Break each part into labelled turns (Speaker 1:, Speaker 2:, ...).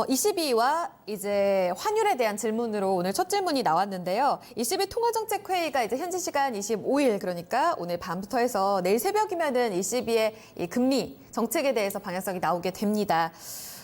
Speaker 1: ECB와 이제 환율에 대한 질문으로 오늘 첫 질문이 나왔는데요. ECB 통화정책회의가 이제 현지 시간 25일, 그러니까 오늘 밤부터 해서 내일 새벽이면은 ECB의 이 금리 정책에 대해서 방향성이 나오게 됩니다.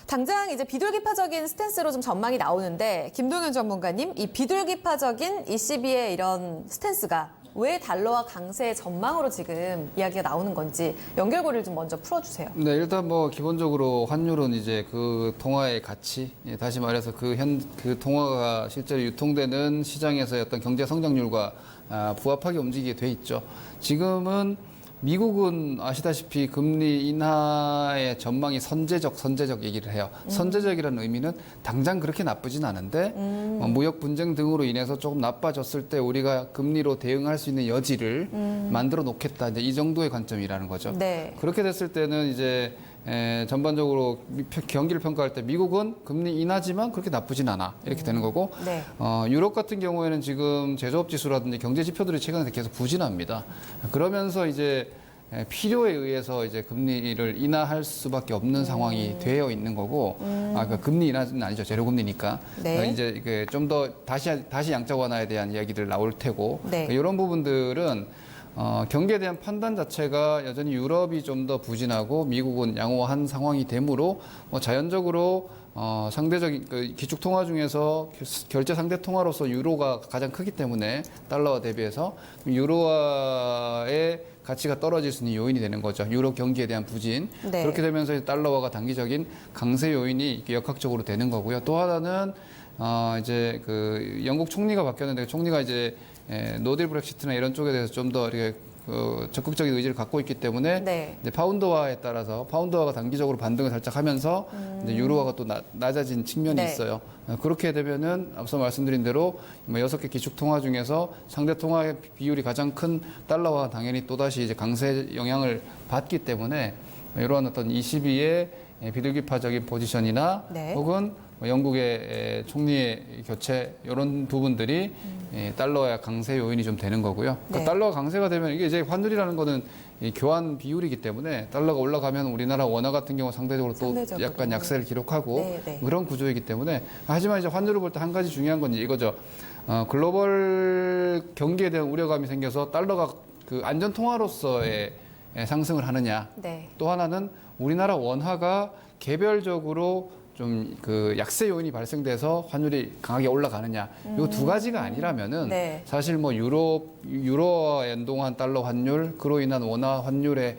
Speaker 1: 당장 이제 비둘기파적인 스탠스로 좀 전망이 나오는데, 김동현 전문가님, 이 비둘기파적인 ECB의 이런 스탠스가 왜 달러와 강세의 전망으로 지금 이야기가 나오는 건지 연결고리를 좀 먼저 풀어주세요.
Speaker 2: 네, 일단 뭐 기본적으로 환율은 이제 그 통화의 가치, 다시 말해서 그 통화가 실제로 유통되는 시장에서의 어떤 경제 성장률과 부합하게 움직이게 돼 있죠. 지금은 미국은 아시다시피 금리 인하의 전망이 선제적 얘기를 해요. 선제적이라는 의미는 당장 그렇게 나쁘진 않은데 무역 분쟁 등으로 인해서 조금 나빠졌을 때 우리가 금리로 대응할 수 있는 여지를 만들어 놓겠다. 이제 이 정도의 관점이라는 거죠.
Speaker 1: 네.
Speaker 2: 그렇게 됐을 때는 이제 전반적으로 경기를 평가할 때 미국은 금리 인하지만 그렇게 나쁘진 않아. 이렇게 되는 거고,
Speaker 1: 네.
Speaker 2: 유럽 같은 경우에는 지금 제조업 지수라든지 경제 지표들이 최근에 계속 부진합니다. 그러면서 이제 필요에 의해서 이제 금리를 인하할 수밖에 없는 상황이 되어 있는 거고, 그러니까 금리 인하는 아니죠. 제로금리니까.
Speaker 1: 네.
Speaker 2: 이제 좀 더 다시 양적 완화에 대한 이야기들 나올 테고,
Speaker 1: 네.
Speaker 2: 이런 부분들은 경기에 대한 판단 자체가 여전히 유럽이 좀 더 부진하고 미국은 양호한 상황이 되므로 자연적으로 상대적인 기축 통화 중에서 결제 상대 통화로서 유로가 가장 크기 때문에 달러와 대비해서 유로화의 가치가 떨어질 수 있는 요인이 되는 거죠. 유로 경기에 대한 부진.
Speaker 1: 네.
Speaker 2: 그렇게 되면서 달러화가 단기적인 강세 요인이 역학적으로 되는 거고요. 또 하나는 이제 그 영국 총리가 바뀌었는데 총리가 이제 노딜 브렉시트나 이런 쪽에 대해서 좀 더 이렇게 적극적인 의지를 갖고 있기 때문에
Speaker 1: 네.
Speaker 2: 이제 파운드화에 따라서 파운드화가 단기적으로 반등을 살짝 하면서 이제 유로화가 또 낮아진 측면이
Speaker 1: 네.
Speaker 2: 있어요. 그렇게 되면은 앞서 말씀드린 대로 6개 기축 통화 중에서 상대 통화의 비율이 가장 큰 달러와 당연히 또 다시 이제 강세 영향을 받기 때문에 이러한 어떤 ECB의 비둘기파적인 포지션이나
Speaker 1: 네.
Speaker 2: 혹은 영국의 총리의 교체 이런 부분들이 달러의 강세 요인이 좀 되는 거고요.
Speaker 1: 네.
Speaker 2: 달러가 강세가 되면 이게 이제 환율이라는 거는 이 교환 비율이기 때문에 달러가 올라가면 우리나라 원화 같은 경우 상대적으로 또
Speaker 1: 상대적으로.
Speaker 2: 약간 약세를 기록하고
Speaker 1: 네, 네.
Speaker 2: 그런 구조이기 때문에 하지만 이제 환율을 볼 때 한 가지 중요한 건 이거죠. 글로벌 경기에 대한 우려감이 생겨서 달러가 그 안전 통화로서의 상승을 하느냐.
Speaker 1: 네.
Speaker 2: 또 하나는 우리나라 원화가 개별적으로 좀 그 약세 요인이 발생돼서 환율이 강하게 올라가느냐. 요 두 가지가 아니라면은
Speaker 1: 네.
Speaker 2: 사실 뭐 유로와 연동한 달러 환율, 그로 인한 원화 환율의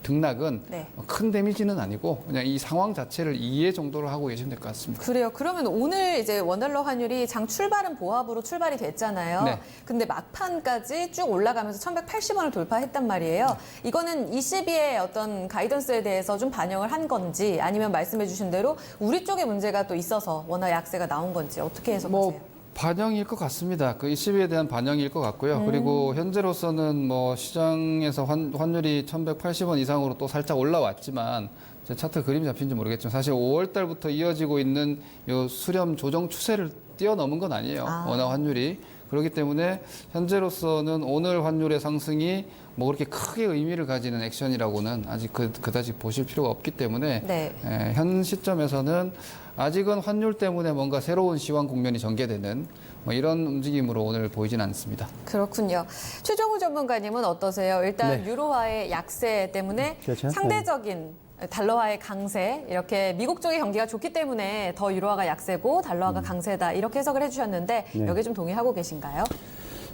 Speaker 2: 등락은
Speaker 1: 네.
Speaker 2: 큰 데미지는 아니고 그냥 이 상황 자체를 이해 정도로 하고 계시면 될 것 같습니다.
Speaker 1: 그래요. 그러면 오늘 이제 원달러 환율이 장 출발은 보합으로 출발이 됐잖아요.
Speaker 2: 네.
Speaker 1: 근데 막판까지 쭉 올라가면서 1,180원을 돌파했단 말이에요. 이거는 ECB의 어떤 가이던스에 대해서 좀 반영을 한 건지, 아니면 말씀해 주신 대로 우리 쪽에 문제가 또 있어서 원화 약세가 나온 건지 어떻게 해석하세요?
Speaker 2: 반영일 것 같습니다. 그 ECB에 대한 반영일 것 같고요. 그리고 현재로서는 뭐 시장에서 환율이 1,180원 이상으로 또 살짝 올라왔지만 제 차트 그림이 잡힌지 모르겠지만 사실 5월 달부터 이어지고 있는 요 수렴 조정 추세를 뛰어넘은 건 아니에요. 원화 환율이. 그렇기 때문에 현재로서는 오늘 환율의 상승이 뭐 그렇게 크게 의미를 가지는 액션이라고는 아직 그다지 보실 필요가 없기 때문에
Speaker 1: 네.
Speaker 2: 현 시점에서는 아직은 환율 때문에 뭔가 새로운 시황 국면이 전개되는 뭐 이런 움직임으로 오늘 보이진 않습니다.
Speaker 1: 그렇군요. 최종우 전문가님은 어떠세요? 일단
Speaker 3: 네.
Speaker 1: 유로화의 약세 때문에
Speaker 3: 그렇죠.
Speaker 1: 상대적인 달러화의 강세, 이렇게 미국 쪽의 경기가 좋기 때문에 더 유로화가 약세고 달러화가 강세다, 이렇게 해석을 해주셨는데
Speaker 3: 네.
Speaker 1: 여기에 좀 동의하고 계신가요?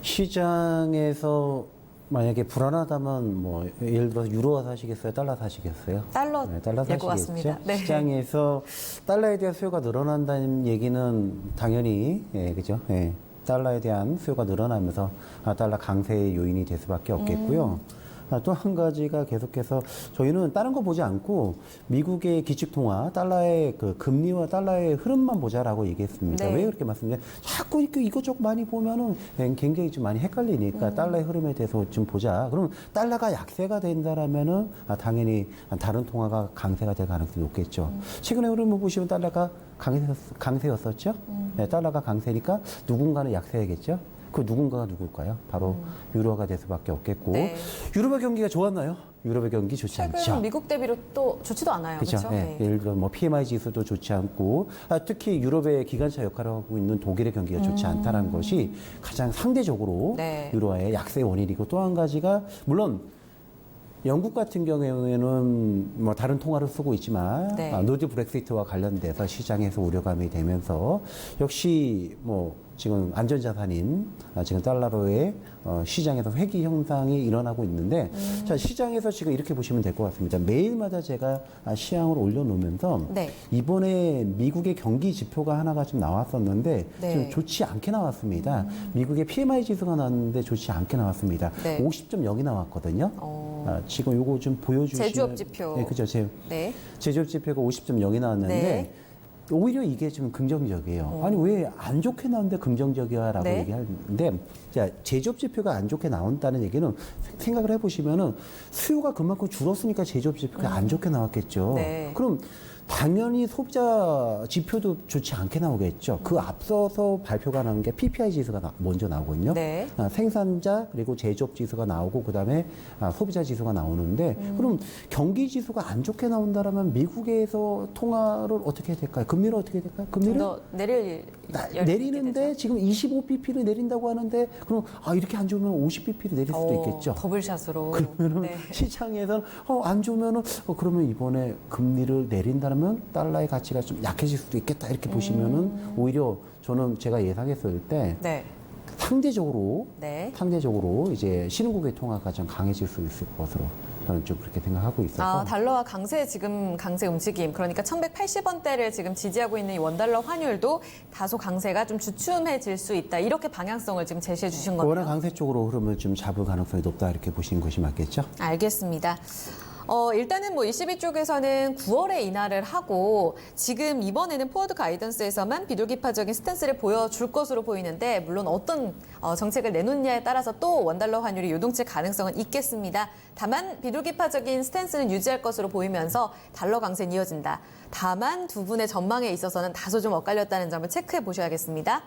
Speaker 3: 시장에서 만약에 불안하다면 뭐 예를 들어서 유로화 사시겠어요? 달러 사시겠어요?
Speaker 1: 달러
Speaker 3: 네, 달러
Speaker 1: 될 것
Speaker 3: 사시겠죠.
Speaker 1: 같습니다. 네.
Speaker 3: 시장에서 달러에 대한 수요가 늘어난다는 얘기는 당연히 그죠? 달러에 대한 수요가 늘어나면서 달러 강세의 요인이 될 수밖에 없겠고요. 또 한 가지가 계속해서 저희는 다른 거 보지 않고 미국의 기축통화, 달러의 그 금리와 달러의 흐름만 보자라고 얘기했습니다.
Speaker 1: 네.
Speaker 3: 왜 그렇게 말씀드려요? 자꾸 이렇게 이것저것 많이 보면은 굉장히 좀 많이 헷갈리니까 달러의 흐름에 대해서 좀 보자. 그럼 달러가 약세가 된다라면은 당연히 다른 통화가 강세가 될 가능성이 높겠죠. 최근에 흐름을 보시면 달러가 강세였었죠. 네, 달러가 강세니까 누군가는 약세야겠죠. 그 누군가가 누굴까요? 바로 유로화가 될 수밖에 없겠고
Speaker 1: 네.
Speaker 3: 유럽의 경기가 좋았나요? 유럽의 경기 좋지
Speaker 1: 최근
Speaker 3: 않죠.
Speaker 1: 미국 대비로 또 좋지도 않아요.
Speaker 3: 그렇죠.
Speaker 1: 그렇죠?
Speaker 3: 예, 예를 들어 뭐 PMI 지수도 좋지 않고 특히 유럽의 기관차 역할을 하고 있는 독일의 경기가 좋지 않다는 것이 가장 상대적으로
Speaker 1: 네.
Speaker 3: 유로화의 약세의 원인이고 또 한 가지가 물론 영국 같은 경우에는 뭐 다른 통화를 쓰고 있지만
Speaker 1: 네.
Speaker 3: 노드 브렉시트와 관련돼서 시장에서 우려감이 되면서 역시 뭐 지금 안전자산인 지금 달러로의 시장에서 회귀 현상이 일어나고 있는데 자 시장에서 지금 이렇게 보시면 될 것 같습니다. 매일마다 제가 시향을 올려놓으면서
Speaker 1: 네.
Speaker 3: 이번에 미국의 경기 지표가 하나가 좀 나왔었는데
Speaker 1: 네.
Speaker 3: 좀 좋지 않게 나왔습니다. 미국의 PMI 지수가 나왔는데 좋지 않게 나왔습니다.
Speaker 1: 네.
Speaker 3: 50.0이 나왔거든요. 지금 요거 좀 보여주시면
Speaker 1: 제조업 지표.
Speaker 3: 네, 그죠.
Speaker 1: 네.
Speaker 3: 제조업 지표가 50.0이 나왔는데
Speaker 1: 네.
Speaker 3: 오히려 이게 좀 긍정적이에요. 아니 왜 안 좋게 나오는데 긍정적이야라고
Speaker 1: 네.
Speaker 3: 얘기하는데 자 제조업 지표가 안 좋게 나온다는 얘기는 생각을 해보시면은 수요가 그만큼 줄었으니까 제조업 지표가 안 좋게 나왔겠죠.
Speaker 1: 네.
Speaker 3: 그럼 당연히 소비자 지표도 좋지 않게 나오겠죠. 그 앞서서 발표가 나온 게 PPI 지수가 먼저 나오거든요.
Speaker 1: 네.
Speaker 3: 생산자 그리고 제조업 지수가 나오고 그다음에 소비자 지수가 나오는데 그럼 경기 지수가 안 좋게 나온다라면 미국에서 통화를 어떻게 해야 될까요? 금리를 어떻게 해야 될까요? 금리를
Speaker 1: 더 내릴
Speaker 3: 내리는데 지금 25bp를 내린다고 하는데 그럼 이렇게 안 좋으면 50bp를 내릴 수도 있겠죠.
Speaker 1: 더블샷으로.
Speaker 3: 그러면은
Speaker 1: 네.
Speaker 3: 시장에서는 안 좋으면은 그러면 이번에 금리를 내린다면 달러의 가치가 좀 약해질 수도 있겠다 이렇게 보시면은 오히려 저는 제가 예상했을 때
Speaker 1: 네.
Speaker 3: 상대적으로
Speaker 1: 네.
Speaker 3: 이제 신흥국의 통화가 좀 강해질 수 있을 것으로 저는 좀 그렇게 생각하고 있어서
Speaker 1: 달러와 강세 움직임. 그러니까 1180원대를 지금 지지하고 있는 이 원달러 환율도 다소 강세가 좀 주춤해질 수 있다. 이렇게 방향성을 지금 제시해 주신 거네요.
Speaker 3: 워낙 강세 쪽으로 흐름을 좀 잡을 가능성이 높다 이렇게 보시는 것이 맞겠죠?
Speaker 1: 알겠습니다. 일단은 뭐 ECB 쪽에서는 9월에 인하를 하고 지금 이번에는 포워드 가이던스에서만 비둘기파적인 스탠스를 보여줄 것으로 보이는데 물론 어떤 정책을 내놓느냐에 따라서 또 원달러 환율이 요동칠 가능성은 있겠습니다. 다만 비둘기파적인 스탠스는 유지할 것으로 보이면서 달러 강세는 이어진다. 다만 두 분의 전망에 있어서는 다소 좀 엇갈렸다는 점을 체크해 보셔야겠습니다.